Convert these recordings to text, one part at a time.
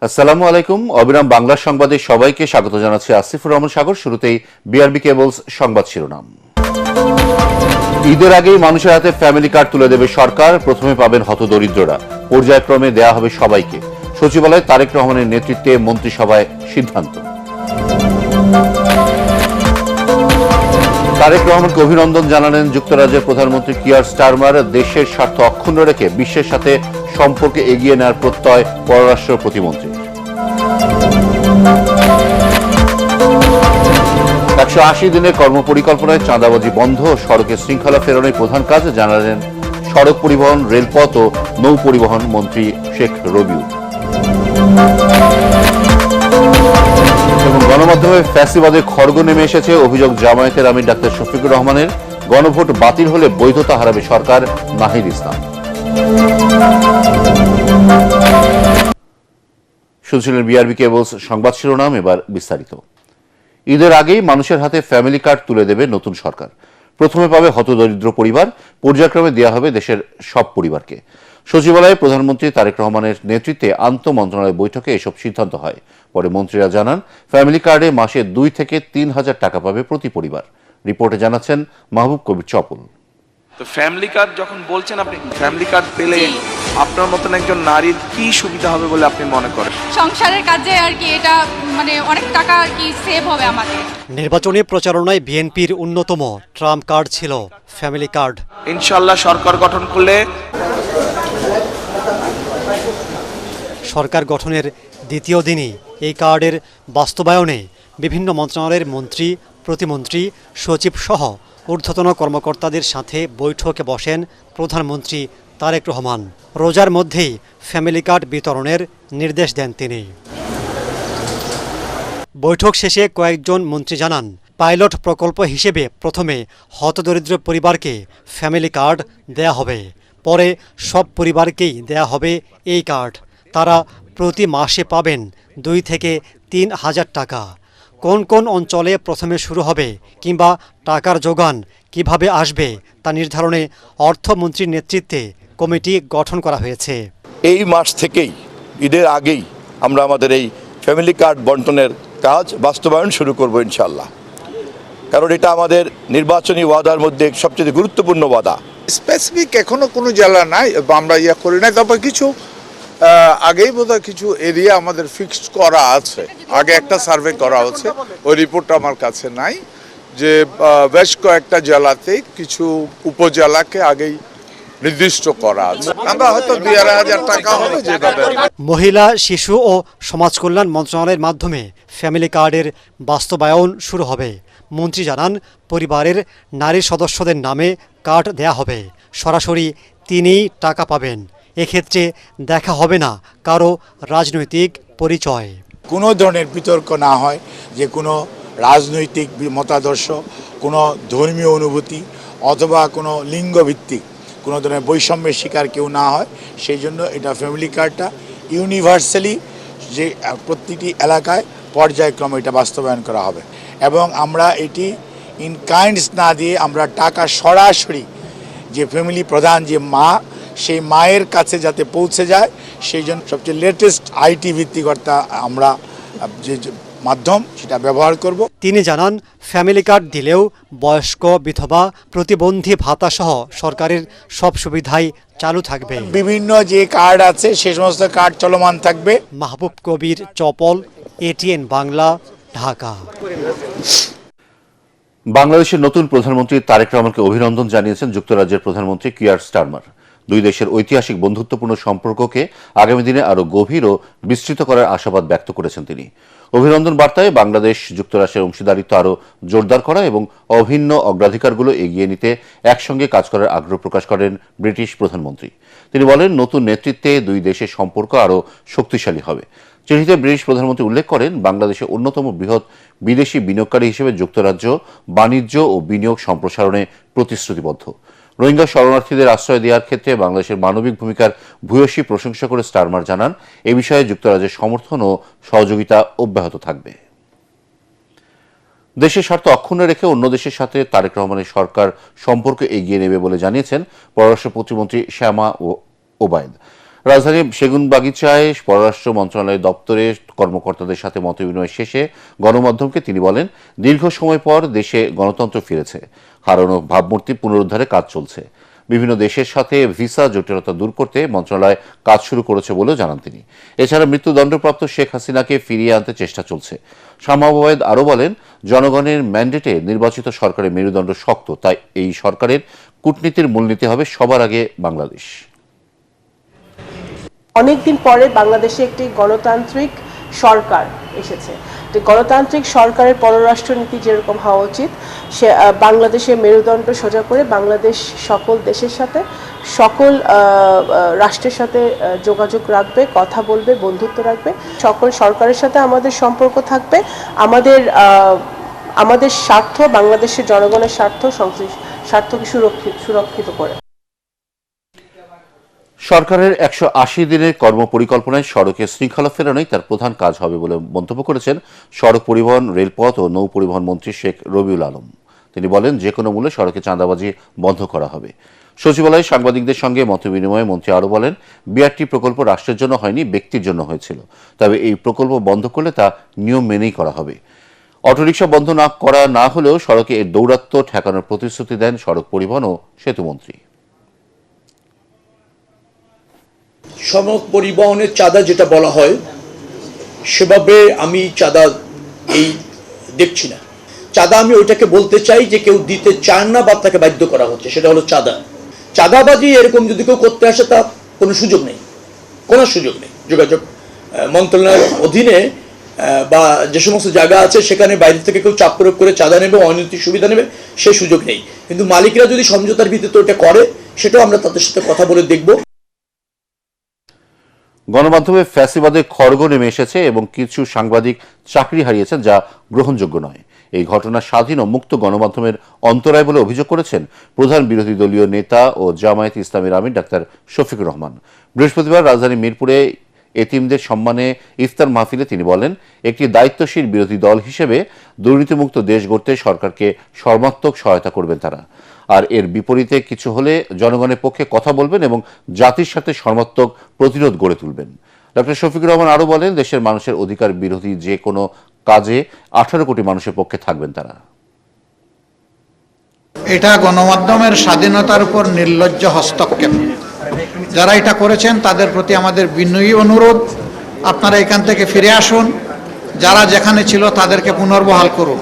আসসালামু আলাইকুম। অবিরাম বাংলা সংবাদে সবাইকে স্বাগত জানাচ্ছি আসিফুর রহমান সাগর। শুরুতেই বিআরবি কেবলস সংবাদ শিরোনাম। ঈদের আগেই মানুষের হাতে ফ্যামিলি কার্ড তুলে দেবে সরকার। প্রথমে পাবেন হতদরিদ্ররা, পর্যায়ক্রমে দেয়া হবে সবাইকে। সচিবালয়ে তারেক রহমানের নেতৃত্বে মন্ত্রিসভায় সিদ্ধান্ত। তারেক রহমানকে অভিনন্দন জানালেন যুক্তরাজ্যের প্রধানমন্ত্রী কিয়ার স্টারমার। দেশের স্বার্থ অক্ষুণ্ণ রেখে বিশ্বের সাথে সম্পর্কে এগিয়ে নেওয়ার প্রত্যয় পররাষ্ট্র প্রতিমন্ত্রী। 180 দিনের কর্মপরিকল্পনায় চাঁদাবাজি বন্ধ, সড়কে শৃঙ্খলা ফেরানোর প্রধান কাজ জানালেন সড়ক পরিবহন, রেলপথ ও নৌ পরিবহন মন্ত্রী শেখ রবিউল। এবং গণমাধ্যমে ফ্যাসিবাদের খড়গ নেমে এসেছে। অভিযোগ জামায়াতের আমির ডাক্তার শফিকুর রহমানের। গণভোট বাতিল হলে বৈধতা হারাবে সরকার, নাহিদ ইসলাম। শুনছিলেন বিআরবি কেবলস সংবাদ শিরোনাম, এবার বিস্তারিত। ঈদের আগেই মানুষের হাতে ফ্যামিলি কার্ড তুলে দেবে নতুন সরকার। প্রথমে পাবে হতদরিদ্র পরিবার, পর্যায়ক্রমে দেওয়া হবে দেশের সব পরিবারকে। সচিবালয়ে প্রধানমন্ত্রী তারেক রহমানের নেতৃত্বে আন্তঃ মন্ত্রণালয় বৈঠকে এসব সিদ্ধান্ত হয়। পরে মন্ত্রীরা জানান, ফ্যামিলি কার্ডে মাসে 2 থেকে 3 হাজার টাকা পাবে প্রতি পরিবার। রিপোর্টে জানাচ্ছেন মাহবুব কবির চপল। তো ফ্যামিলি কার্ড যখন বলছেন, আপনি ফ্যামিলি কার্ড পেলে আপনার মতন একজন নারীর কি সুবিধা হবে বলে আপনি মনে করেন? সংসারের কাজে আর কি এটা অনেক টাকা আর কি সেভ হবে আমাদের। নির্বাচনী প্রচারণায় বিএনপির অন্যতম ট্রাম্প কার্ড ছিল ফ্যামিলি কার্ড। ইনশাআল্লাহ সরকার গঠন করলে সরকার গঠনের দ্বিতীয় দিনই এই কার্ডের বাস্তবায়নে বিভিন্ন মন্ত্রণালয়ের মন্ত্রী, প্রতিমন্ত্রী, সচিব সহ ঊর্ধ্বতন কর্মকর্তাদের সাথে বৈঠকে বসেন প্রধানমন্ত্রী তারেক রহমান। রোজার মধ্যেই ফ্যামিলি কার্ড বিতরণের নির্দেশ দেন তিনি। বৈঠক শেষে কয়েকজন মন্ত্রী জানান, পাইলট প্রকল্প হিসেবে প্রথমে হতদরিদ্র পরিবারকে ফ্যামিলি কার্ড দেয়া হবে, পরে সব পরিবারকেই দেয়া হবে এই কার্ড। তারা প্রতি মাসে পাবেন 2 থেকে 3 হাজার টাকা। কোন কোন অঞ্চলে প্রথমে শুরু হবে কিংবা টাকার যোগান কিভাবে আসবে তা নির্ধারণে অর্থমন্ত্রীর নেতৃত্বে কমিটি গঠন করা হয়েছে। এই মাস থেকেই, ঈদের আগেই আমরা আমাদের এই ফ্যামিলি কার্ড বন্টনের কাজ বাস্তবায়ন শুরু করব ইনশাআল্লাহ। কারণ এটা আমাদের নির্বাচনী ওয়াদার মধ্যে সবচেয়ে গুরুত্বপূর্ণ ওয়াদা। স্পেসিফিক এখনো কোনো জেলা নাই, আমরা করি নাই। তারপর কিছু আগেই বোধহয় কিছু এরিয়া আমাদের ফিক্সড করা আছে, আগে একটা সার্ভে করা হচ্ছে, ওই রিপোর্টটা আমার কাছে নাই, যে বেশ কয়েকটা জেলাতে কিছু উপজেলাকে আগেই নির্দিষ্ট করা আছে। আমরা হয়তো 2,500 টাকা হবে যেভাবে। মহিলা, শিশু ও সমাজ কল্যাণ মন্ত্রণালয়ের মাধ্যমে ফ্যামিলি কার্ডের বাস্তবায়ন শুরু হবে। মন্ত্রী জানান, পরিবারের নারী সদস্যদের নামে কার্ড দেয়া হবে, সরাসরি তিনিই টাকা পাবেন। এক্ষেত্রে দেখা হবে না কারো রাজনৈতিক পরিচয়। কোনো ধরনের বিতর্ক না হয়, যে কোনো রাজনৈতিক মতাদর্শ, কোনো ধর্মীয় অনুভূতি অথবা কোনো লিঙ্গভিত্তিক কোনো ধরনের বৈষম্যের শিকার কেউ না হয়, সেই জন্য এটা ফ্যামিলি কার্ডটা ইউনিভার্সালি যে প্রতিটি এলাকায় পর্যায়ক্রমে এটা বাস্তবায়ন করা হবে। এবং আমরা এটি ইন কাইন্ডস না দিয়ে আমরা টাকা সরাসরি যে ফ্যামিলি প্রধান যে মা, সেই মায়ের কাছে যাতে পৌঁছে যায়, সেই জন্য সবচেয়ে লেটেস্ট আইটি ভিত্তিকতা আমরা যে মাধ্যম সেটা ব্যবহার করব। তিনি জানান, ফ্যামিলি কার্ড দিলেও বয়স্ক, বিধবা, প্রতিবন্ধী ভাতা সহ সরকারের সব সুবিধাই চালু থাকবে। বিভিন্ন যে কার্ড আছে সে সমস্ত কার্ড চলমান থাকবে। মাহবুব কবির চপল, এটিএন বাংলা, ঢাকা। বাংলাদেশের নতুন প্রধানমন্ত্রী তারেক রহমানকে অভিনন্দন জানিয়েছেন যুক্তরাজ্যের প্রধানমন্ত্রী কিয়ার স্টারমার। দুই দেশের ঐতিহাসিক বন্ধুত্বপূর্ণ সম্পর্ককে আগামী দিনে আরও গভীর ও বিস্তৃত করার আশাবাদ ব্যক্ত করেছেন তিনি। অভিনন্দন বার্তায় বাংলাদেশ যুক্তরাষ্ট্রের অংশীদারিত্ব আরও জোরদার করা এবং অভিন্ন অগ্রাধিকারগুলো এগিয়ে নিতে একসঙ্গে কাজ করার আগ্রহ প্রকাশ করেন ব্রিটিশ প্রধানমন্ত্রী। তিনি বলেন, নতুন নেতৃত্বে দুই দেশের সম্পর্ক আরও শক্তিশালী হবে। চিঠিতে ব্রিটিশ প্রধানমন্ত্রী উল্লেখ করেন, বাংলাদেশের অন্যতম বৃহৎ বিদেশি বিনিয়োগকারী হিসেবে যুক্তরাজ্য বাণিজ্য ও বিনিয়োগ সম্প্রসারণে প্রতিশ্রুতিবদ্ধ। রোহিঙ্গা শরণার্থীদের আশ্রয় দেওয়ার ক্ষেত্রে বাংলাদেশের মানবিক ভূমিকার ভূয়সী প্রশংসা করে স্টারমার জানান, এ বিষয়ে যুক্তরাজ্যের সমর্থন ও সহযোগিতা অব্যাহত থাকবে। দেশের স্বার্থ অক্ষুণ্ণ রেখে অন্য দেশের সাথে তারেক রহমানের সরকার সম্পর্ক এগিয়ে নেবে বলে জানিয়েছেন পররাষ্ট্র প্রতিমন্ত্রী শ্যামা ওবায়দ। রাজধানীর সেগুনবাগিচায় পররাষ্ট্র মন্ত্রণালয় দপ্তরে কর্মকর্তাদের সাথে মতবিনিময় শেষে গণমাধ্যমকে তিনি বলেন, দীর্ঘ সময় পর দেশে গণতন্ত্র ফিরেছে, হারানো ভাবমূর্তি পুনরুদ্ধারে কাজ চলছে। বিভিন্ন দেশের সাথে ভিসা জটিলতা দূর করতে মন্ত্রণালয় কাজ শুরু করেছে বলেও জানান তিনি। এছাড়া মৃত্যুদণ্ডপ্রাপ্ত শেখ হাসিনাকে ফিরিয়ে আনতে চেষ্টা চলছে। শামা ওবায়েদ আরও বলেন, জনগণের ম্যান্ডেটে নির্বাচিত সরকারের মেরুদণ্ড শক্ত, তাই এই সরকারের কূটনীতির মূলনীতি হবে সবার আগে বাংলাদেশ। অনেকদিন পরে বাংলাদেশে একটি গণতান্ত্রিক সরকার এসেছে। গণতান্ত্রিক সরকারের পররাষ্ট্রনীতি যেরকম হওয়া উচিত, সে বাংলাদেশের মেরুদণ্ড সোজা করে বাংলাদেশ সকল দেশের সাথে, সকল রাষ্ট্রের সাথে যোগাযোগ রাখবে, কথা বলবে, বন্ধুত্ব রাখবে। সকল সরকারের সাথে আমাদের সম্পর্ক থাকবে আমাদের স্বার্থ, বাংলাদেশের জনগণের স্বার্থকে সুরক্ষিত করে। সরকারের 180 দিনের কর্মপরিকল্পনায় সড়কে শৃঙ্খলা ফেরানোই তার প্রধান কাজ হবে বলে মন্তব্য করেছেন সড়ক পরিবহন, রেলপথ ও নৌ পরিবহন মন্ত্রী শেখ রবিউল আলম। তিনি বলেন, যে কোনো মূল্যে সড়কে চাঁদাবাজি বন্ধ করা হবে। সচিবালয়ে সাংবাদিকদের সঙ্গে মতবিনিময়ে মন্ত্রী আরও বলেন, বিআরটি প্রকল্প রাষ্ট্রের জন্য হয়নি, ব্যক্তির জন্য হয়েছিল। তবে এই প্রকল্প বন্ধ করলে তা নিয়ম মেনেই করা হবে। অটোরিকশা বন্ধ করা না হলেও সড়কে এর দৌরাত্ম্য ঠেকানোর প্রতিশ্রুতি দেন সড়ক পরিবহন ও সেতুমন্ত্রী। সড়ক পরিবহনের চাঁদা যেটা বলা হয়, সেভাবে আমি চাঁদা দেখছি না। চাঁদা আমি ওইটাকে বলতে চাই যে কেউ দিতে চান না বা তাকে বাধ্য করা হচ্ছে, সেটা হলো চাঁদা। চাঁদাবাজি এরকম যদি কেউ করতে আসে, তা কোনো সুযোগ নেই। যোগাযোগ মন্ত্রণালয়ের অধীনে বা যে সমস্ত জায়গা আছে সেখানে বাইরে থেকে কেউ চাপ প্রয়োগ করে চাঁদা নেবে, অনৈতিক সুবিধা নেবে, সে সুযোগ নেই। কিন্তু মালিকরা যদি সমঝোতার ভিত্তিতে ওটা করে, সেটাও আমরা তাদের সাথে কথা বলে দেখব। গণমাধ্যমে ফ্যাসিবাদের খড়গ নেমে এসেছে এবং কিছু সাংবাদিক চাকরি হারিয়েছেন, যা গ্রহণযোগ্য নয়। এই ঘটনা স্বাধীন ও মুক্ত গণমাধ্যমের অন্তরায় বলে অভিযোগ করেছেন প্রধান বিরোধী দলীয় নেতা ও জামায়াত ইসলামীর আমির ডাক্তার শফিকুর রহমান। বৃহস্পতিবার রাজধানী মিরপুরে এতিমদের সম্মানে ইফতার মাহফিলে তিনি বলেন, একটি দায়িত্বশীল বিরোধী দল হিসেবে দুর্নীতিমুক্ত দেশ গড়তে সরকারকে সর্বাত্মক সহায়তা করবেন তারা, আর এর বিপরীতে কিছু হলে জনগণের পক্ষে কথা বলবেন এবং জাতির সাথে সর্বাত্মক প্রতিরোধ গড়ে তুলবেন। ডক্টর শফিকুর রহমান আরও বলেন, দেশের মানুষের অধিকার বিরোধী যে কোনো কাজে 18 কোটি মানুষের পক্ষে থাকবেন তারা। এটা গণমাধ্যমের স্বাধীনতার উপর নির্লজ্জ হস্তক্ষেপ। যারা এটা করেছেন তাদের প্রতি আমাদের বিনয়ী অনুরোধ, আপনারা এখান থেকে ফিরে আসুন। যারা যেখানে ছিল তাদেরকে পুনর্বহাল করুন।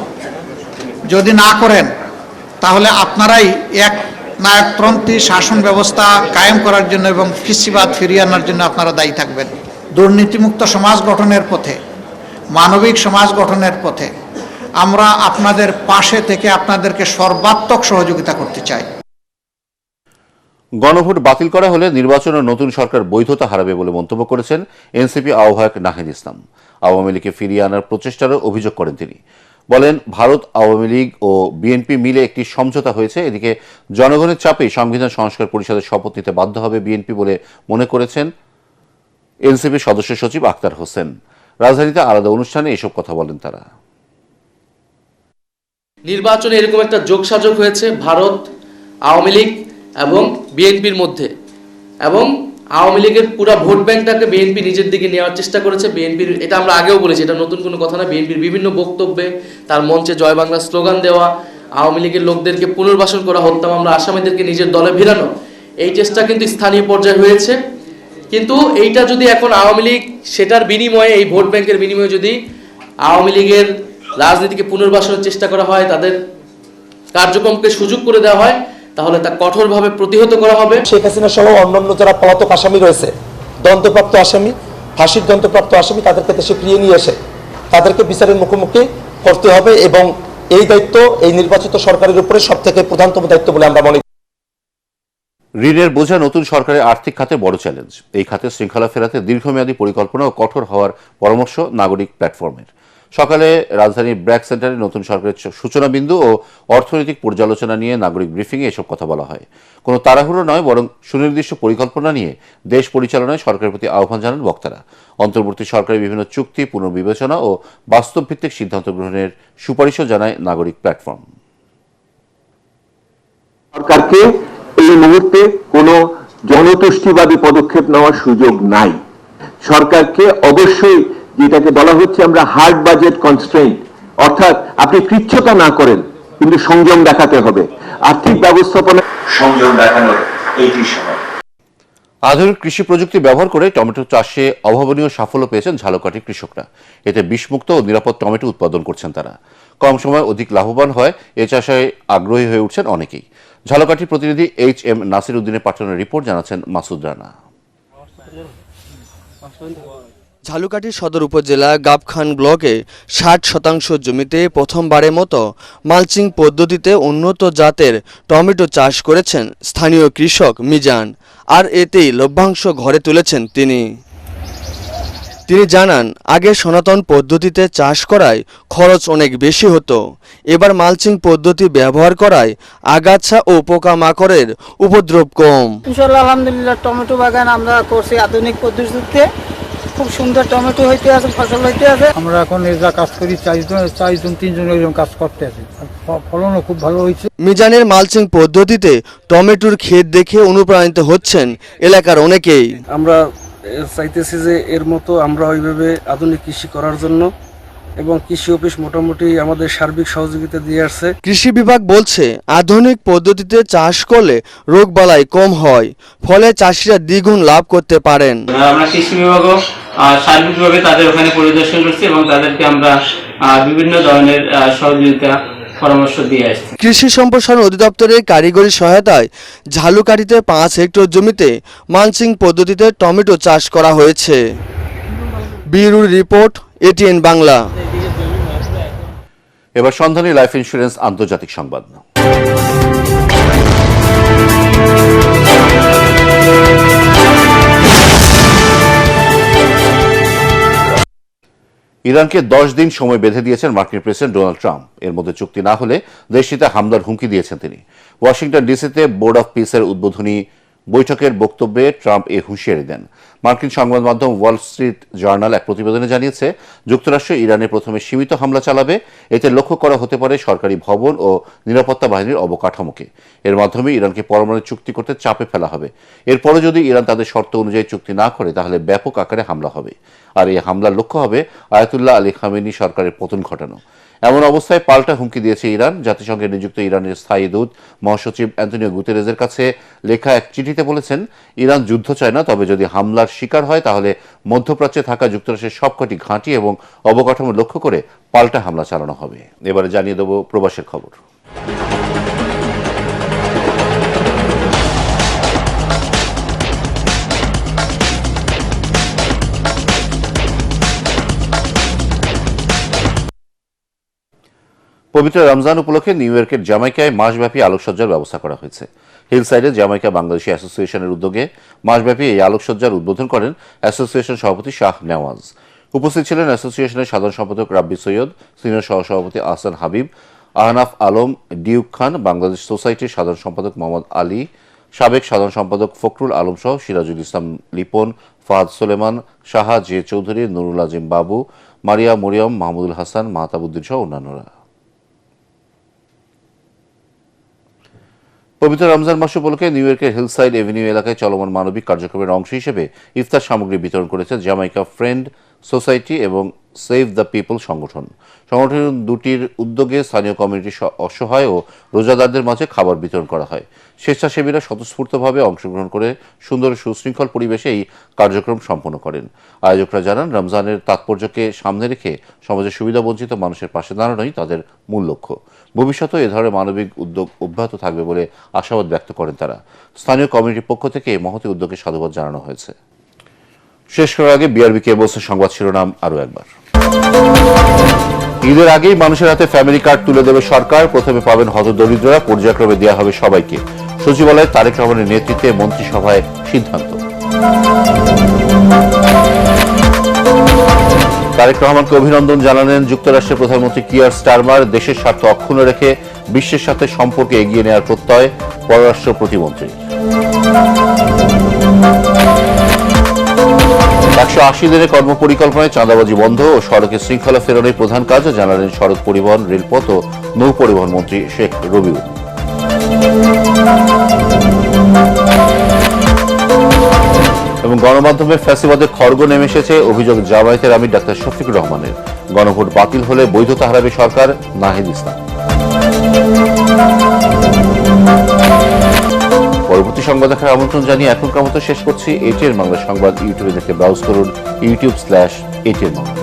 যদি না করেন তাহলে আপনারাই এক নায়কতন্ত্রী শাসন ব্যবস্থা কায়েম করার জন্য এবং ফ্যাসিবাদ ফিরিয়ে আনার জন্য আপনারা দায়ী থাকবেন। দুর্নীতিমুক্ত সমাজ গঠনের পথে, মানবিক সমাজ গঠনের পথে আমরা আপনাদের পাশে থেকে আপনাদেরকে সর্বাত্মক সহযোগিতা করতে চাই। গণভোট বাতিল করা হলে নির্বাচনে নতুন সরকার বৈধতা হারাবে বলে মন্তব্য করেছেন এনসিপি আহ্বায়ক নাহিদ ইসলাম। আওয়ামী লীগকে ফিরিয়ে আনার প্রচেষ্টারও অভিযোগ করেন তিনি। বলেন, ভারত, আওয়ামী লীগ ও বিএনপি মিলে একটি সমঝোতা হয়েছে। এদিকে জনগণের চাপে সংবিধান সংস্কার পরিষদের শপথ নিতে বাধ্য হবে বিএনপি বলে মনে করেছেন এনসিপির সদস্য সচিব আক্তার হোসেন। রাজধানীতে আলাদা অনুষ্ঠানে এসব কথা বলেন তারা। নির্বাচনে এরকম একটা যোগসাযোগ হয়েছে ভারত, আওয়ামী লীগ এবং বিএনপির মধ্যে, এবং আওয়ামী লীগের পুরো ভোট ব্যাংকটাকে বিএনপি নিজের দিকে নেওয়ার চেষ্টা করেছে। বিএনপির, এটা আমরা আগেও বলেছি, এটা নতুন কোনো কথা না, বিএনপির বিভিন্ন বক্তব্যে, তার মঞ্চে জয় বাংলা স্লোগান দেওয়া, আওয়ামী লীগের লোকদেরকে পুনর্বাসন করা, হত্যা মামলা আসামিদেরকে নিজের দলে ভিড়ানো, এই চেষ্টা কিন্তু স্থানীয় পর্যায়ে হয়েছে। কিন্তু এইটা যদি এখন আওয়ামী লীগ সেটার বিনিময়ে, এই ভোট ব্যাংকের বিনিময়ে যদি আওয়ামী লীগের রাজনীতিকে পুনর্বাসনের চেষ্টা করা হয়, তাদের কার্যক্রমকে সুযোগ করে দেওয়া হয়, তাহলে তা কঠোরভাবে প্রতিহত করা হবে। শেখ হাসিনা সহ অন্যান্য যারা পলাতক আসামি রয়েছে, দণ্ডপ্রাপ্ত আসামি, ফাঁসির দণ্ডপ্রাপ্ত আসামি, তাদেরকে দেশে ফিরিয়ে নিয়ে এসে তাদেরকে বিচারের মুখোমুখি করতে হবে, এবং এই দায়িত্ব এই নির্বাচিত সরকারের উপরে সবথেকে প্রধানতম দায়িত্ব বলে আমরা মনে করি। ঋণের বোঝা নতুন সরকারের আর্থিক খাতে বড় চ্যালেঞ্জ। এই খাতে শৃঙ্খলা ফেরাতে দীর্ঘমেয়াদী পরিকল্পনা ও কঠোর হওয়ার পরামর্শ নাগরিক প্ল্যাটফর্মের। সকালে রাজধানীর ব্র্যাক সেন্টারে নতুন সরকারের সূচনা বিন্দু ও অর্থনৈতিক পর্যালোচনা নিয়ে নাগরিক ব্রিফিংয়ে এসব কথা বলা হয়। কোনো তাড়াহুড়ো নয়, বরং সুনির্দিষ্ট পরিকল্পনা নিয়ে দেশ পরিচালনায় সরকারের প্রতি আহ্বান জানান বক্তারা। অন্তর্বর্তী সরকারের বিভিন্ন চুক্তি পুনর্বিবেচনা ও বাস্তবভিত্তিক সিদ্ধান্ত গ্রহণের সুপারিশও জানায় নাগরিক প্ল্যাটফর্ম। সরকারকে এই মুহূর্তে কোনো জনতুষ্টিবাদী পদক্ষেপ নেওয়ার সুযোগ নাই। সরকারকে অবশ্যই যেটাকে বলা হচ্ছে আমরা হার্ড বাজেট কনস্ট্রেইন্ট, অর্থাৎ আপনি কৃচ্ছতা না করেন কিন্তু সংযম দেখাতে হবে। আর্থিক ব্যবস্থাপনা সংযম দেখানোর এইটি সময়। আধুনিক কৃষি প্রযুক্তি ব্যবহার করে টমেটো চাষে অভাবনীয় সাফল্য পেয়েছেন ঝালকাঠি কৃষকরা। এতে বিষমুক্ত ও নিরাপদ টমেটো উৎপাদন করছেন তারা। কম সময়ে অধিক লাভবান হয় এ চাষে আগ্রহী হয়ে উঠছেন অনেকেই। ঝালকাঠি প্রতিনিধি এইচ.এম. নাসির উদ্দিনের পাঠানোর রিপোর্ট জানাচ্ছেন মাসুদ রানা। ঝালকাঠি সদর উপজেলা গাবখান ব্লকে ৬০% জমিতে প্রথমবারের মতো মালচিং পদ্ধতিতে উন্নত জাতের টমেটো চাষ করেছেন স্থানীয় কৃষক মিজান। আর এতেই লভ্যাংশ ঘরে তুলেছেন তিনি জানান, আগে সনাতন পদ্ধতিতে চাষ করায় খরচ অনেক বেশি হতো। এবার মালচিং পদ্ধতি ব্যবহার করায় আগাছা ও পোকামাকড়ের উপদ্রব কম। ইনশাআল্লাহ আলহামদুলিল্লাহ টমেটো বাগান আমরা করছি আধুনিক পদ্ধতিতে, খুব সুন্দর টমেটো হইতে আছে, ফসল হইতে আছে। আমরা এখন এজা কাজ করি, চারজন তিনজন এরকম কাজ করতে আছে, ফলনও খুব ভালো হয়েছে। মিজানের মালচিং পদ্ধতিতে টমেটোর ক্ষেত দেখে অনুপ্রাণিত হচ্ছেন এলাকার অনেকেই। আমরা চাইতেছি যে এর মতো আমরা ওইভাবে আধুনিক কৃষি করার জন্য, এবং কৃষি অফিস মোটামুটি আমাদের সার্বিক সহযোগিতা দিয়ে আসছে। কৃষি বিভাগ বলছে আধুনিক পদ্ধতিতে চাষ করলে রোগবালাই কম হয়, ফলে চাষিরা দ্বিগুণ লাভ করতে পারেন। আমরা কৃষি বিভাগও সার্বিকভাবে তাদের ওখানে পরিদর্শন করছি এবং তাদেরকে আমরা বিভিন্ন ধরনের সহযোগিতা পরামর্শ দিয়ে আসছি। কৃষি সম্প্রসারণ অধিদপ্তরের কারিগরি সহায়তায় ঝালকাঠিতে 5 হেক্টর জমিতে মালচিং পদ্ধতিতে টমেটো চাষ করা হয়েছে। Bureau report, ATN Bangla. এবার সন্ধানী লাইফ ইন্স্যুরেন্স আন্তর্জাতিক সংবাদ। ইরানকে 10 দিন সময় বেঁধে দিয়েছেন মার্কিন প্রেসিডেন্ট ডোনাল্ড ট্রাম্প। এর মধ্যে চুক্তি না হলে দেশটিতে হামলার হুমকি দিয়েছেন তিনি। ওয়াশিংটন ডিসিতে বোর্ড অফ পিসের উদ্বোধনী বৈঠকের বক্তব্যে ট্রাম্প এ হুঁশিয়ারি দেন। মার্কিন সংবাদ মাধ্যম ওয়াল স্ট্রিট জার্নাল এক প্রতিবেদনে জানিয়েছে, যুক্তরাষ্ট্র ইরানে প্রথমে সীমিত হামলা চালাবে। এতে লক্ষ্য করা হতে পারে সরকারি ভবন ও নিরাপত্তা বাহিনীর অবকাঠামোকে। এর মাধ্যমে ইরানকে পরমাণু চুক্তি করতে চাপে ফেলা হবে। এরপরও যদি ইরান তাদের শর্ত অনুযায়ী চুক্তি না করে তাহলে ব্যাপক আকারে হামলা হবে। আর এই হামলার লক্ষ্য হবে আয়াতুল্লাহ আলী খামেনি সরকারের পতন ঘটানো। এমন অবস্থায় পাল্টা হুমকি দিয়েছে ইরান। জাতিসংঘে নিযুক্ত ইরানের স্থায়ী দূত মহাসচিব অ্যান্তনিও গুতেরেজের কাছে লেখা এক চিঠিতে বলেছেন, ইরান যুদ্ধ চায় না, তবে যদি হামলার শিকার হয় তাহলে মধ্যপ্রাচ্যে থাকা যুক্তরাষ্ট্রের সবকটি ঘাঁটি এবং অবকাঠামো লক্ষ্য করে পাল্টা হামলা চালানো হবে। এবারে জানিয়ে দেব প্রবাসের খবর। পবিত্র রমজান উপলক্ষে নিউ ইয়র্কের জামাইকায় মাসব্যাপী আলোকসজ্জার ব্যবস্থা করা হয়েছে। হিলসাইডে জামাইকা বাংলাদেশি অ্যাসোসিয়েশনের উদ্যোগে মাসব্যাপী এই আলোকসজ্জার উদ্বোধন করেন অ্যাসোসিয়েশন সভাপতি শাহ নেওয়াজ। উপস্থিত ছিলেন অ্যাসোসিয়েশনের সাধারণ সম্পাদক রাব্বি সৈয়দ, সিনিয়র সহসভাপতি আহসান হাবিব, আহনাফ আলম, ডিউক খান, বাংলাদেশ সোসাইটির সাধারণ সম্পাদক মোহাম্মদ আলী, সাবেক সাধারণ সম্পাদক ফখরুল আলম সহ সিরাজুল ইসলাম লিপন, ফাহাদ সোলেমান, শাহা জে চৌধুরী, নুরুল আজিম বাবু, মারিয়া মরিয়ম, মাহমুদুল হাসান, মাহতাবুদ্দিন সহ অন্যান্যরা। পবিত্র রমজান মাস উপলক্ষে নিউ ইয়র্কের হিলসাইড এভিনিউ এলাকায় চলমান মানবিক কার্যক্রমের অংশ হিসেবে ইফতার সামগ্রী বিতরণ করেছে জামাইকা ফ্রেন্ড সোসাইটি এবং সেভ দ্য পিপল সংগঠন। সংগঠন দুটির উদ্যোগে স্থানীয় কমিউনিটির অসহায় ও রোজাদারদের মাঝে খাবার বিতরণ করা হয়। স্বেচ্ছাসেবীরা স্বতঃস্ফূর্তভাবে অংশগ্রহণ করে সুন্দর সুশৃঙ্খল পরিবেশে এই কার্যক্রম সম্পন্ন করেন। আয়োজকরা জানান, রমজানের তাৎপর্যকে সামনে রেখে সমাজের সুবিধাবঞ্চিত মানুষের পাশে দাঁড়ানোই তাদের মূল লক্ষ্য। ভবিষ্যতেও এ ধরনের মানবিক উদ্যোগ অব্যাহত থাকবে বলে আশাবাদ ব্যক্ত করেন তারা। স্থানীয় কমিউনিটির পক্ষ থেকে এই মহতী উদ্যোগে সাধুবাদ জানানো হয়েছে। শেষ করার আগে বিআরবি কেবলসের সংবাদ শিরোনাম আরও একবার। ঈদের আগেই মানুষের হাতে ফ্যামিলি কার্ড তুলে দেবে সরকার। প্রথমে পাবেন হতদরিদ্ররা, পর্যায়ক্রমে দেওয়া হবে সবাইকে। সচিবালয়ে তারেক রহমানের নেতৃত্বে মন্ত্রিসভায় সিদ্ধান্ত। তারেক রহমানকে অভিনন্দন জানালেন যুক্তরাষ্ট্রের প্রধানমন্ত্রী কিয়ার স্টারমার। দেশের স্বার্থ অক্ষুণ্ণ রেখে বিশ্বের সাথে সম্পর্কে এগিয়ে নেওয়ার প্রত্যয় পররাষ্ট্র প্রতিমন্ত্রী। 180 দিনের কর্মপরিকল্পনায় চাঁদাবাজি বন্ধ ও সড়কে শৃঙ্খলা ফেরানোর প্রধান কাজ, জানালেন সড়ক পরিবহন, রেলপথ ও নৌ পরিবহন মন্ত্রী শেখ রবিউল। গণমাধ্যমে ফ্যাসিবাদের খড়গ নেমে এসেছে, অভিযোগ জামায়াতের আমির ডাক্তার শফিকুর রহমানের। গণভোট বাতিল হলে বৈধতা হারাবে সরকার, নাহিদ ইসলাম। পরবর্তী সংবাদ দেখার আমন্ত্রণ জানিয়ে এখনকার মতো শেষ করছি। এটিএন বাংলা সংবাদ ইউটিউবে দেখে ব্রাউজ করুন youtube/ATN বাংলা।